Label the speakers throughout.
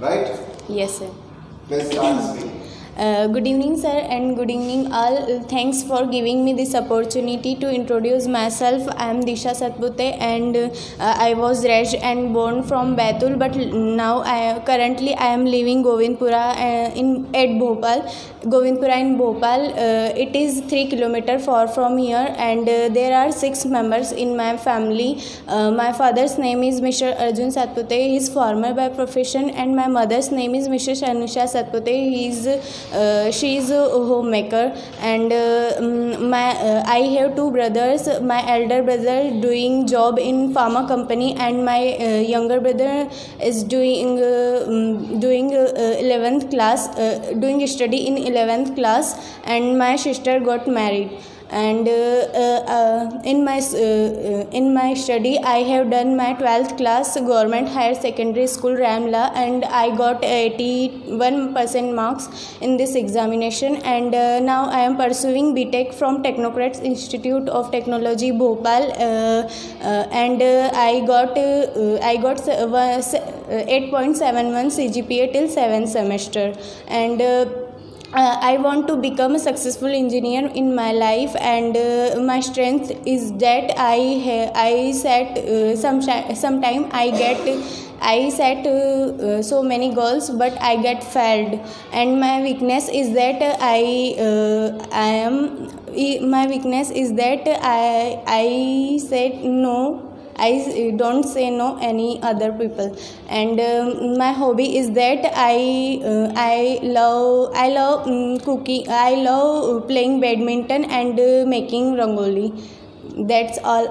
Speaker 1: right?
Speaker 2: Yes, sir.
Speaker 1: Let's start speaking.
Speaker 2: Good evening, sir, and good evening, all. Thanks for giving me this opportunity to introduce myself. I am Disha Satpute, and I was raised and born from Baitul, but now currently I am living Govindpura at Bhopal. Govindpura in Bhopal. It is 3 kilometers far from here, and there are 6 members in my family. My father's name is Mr. Arjun Satpute. He is farmer by profession, and my mother's name is Mrs. Anusha Satpute. She is a homemaker, and I have 2 brothers. My elder brother doing job in pharma company, and my younger brother is doing 11th class, doing study in 11th class, and my sister got married. And in my study I have done my 12th class government higher secondary school Ramla, and I got 81% marks in this examination, and now I am pursuing BTech from Technocrats Institute of Technology Bhopal, and I got 8.71 CGPA till 7th semester, and I want to become a successful engineer in my life, and my strength is that I set sometime I set so many goals, but I get failed, and my weakness is that I said no. I don't say no any other people, and my hobby is that I love cooking. I love playing badminton and making rangoli. That's all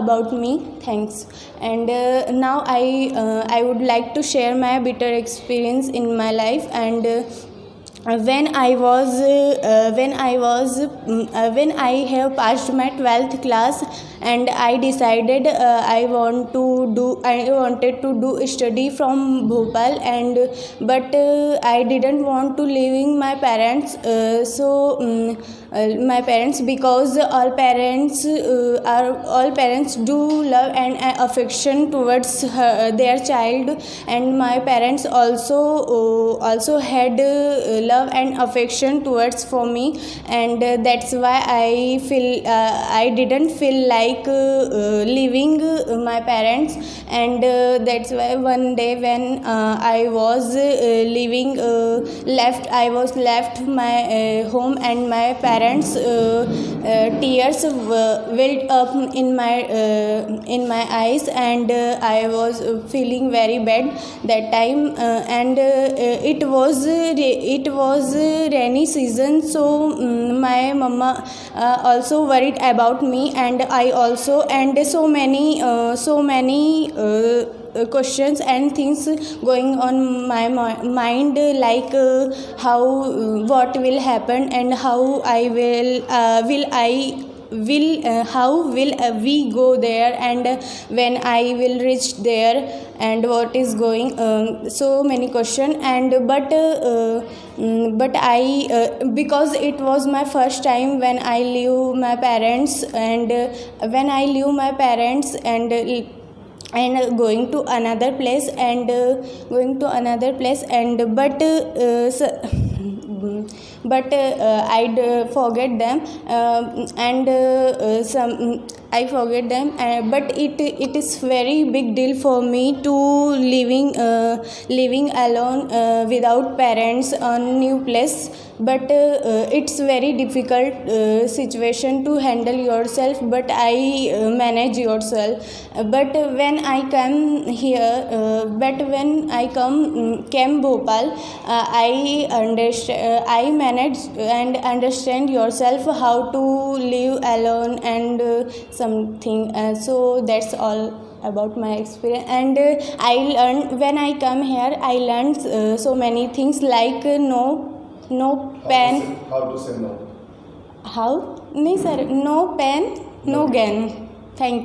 Speaker 2: about me. Thanks. And now I would like to share my bitter experience in my life, and when I have passed my 12th class, and I decided I wanted to do study from Bhopal, and but I didn't want to leaving my parents, my parents, because all parents do love and affection towards their child, and my parents also had love and affection towards for me, and that's why I didn't feel like leaving my parents, and that's why one day when I was left my home, and my parents tears welled up in my eyes, and I was feeling very bad that time, and it was rainy season, so my mama also worried about me, and I also, and so many questions and things going on my mind, like what will happen, and how how will we go there, and when I will reach there, and what is going, so many questions, and but I because it was my first time when I leave my parents, and going to another place, and but I'd forget them, and I forget them, but it is very big deal for me to living alone without parents on new place, but it's very difficult situation to handle yourself, but I manage yourself, but when I come here, came Bhopal, I manage and understand yourself how to live alone, and something, so that's all about my experience, and I learned when I come here, I learned so many things, like no pen.
Speaker 1: How to say no?
Speaker 2: How? No, sir. No pen, no gun. Thank you.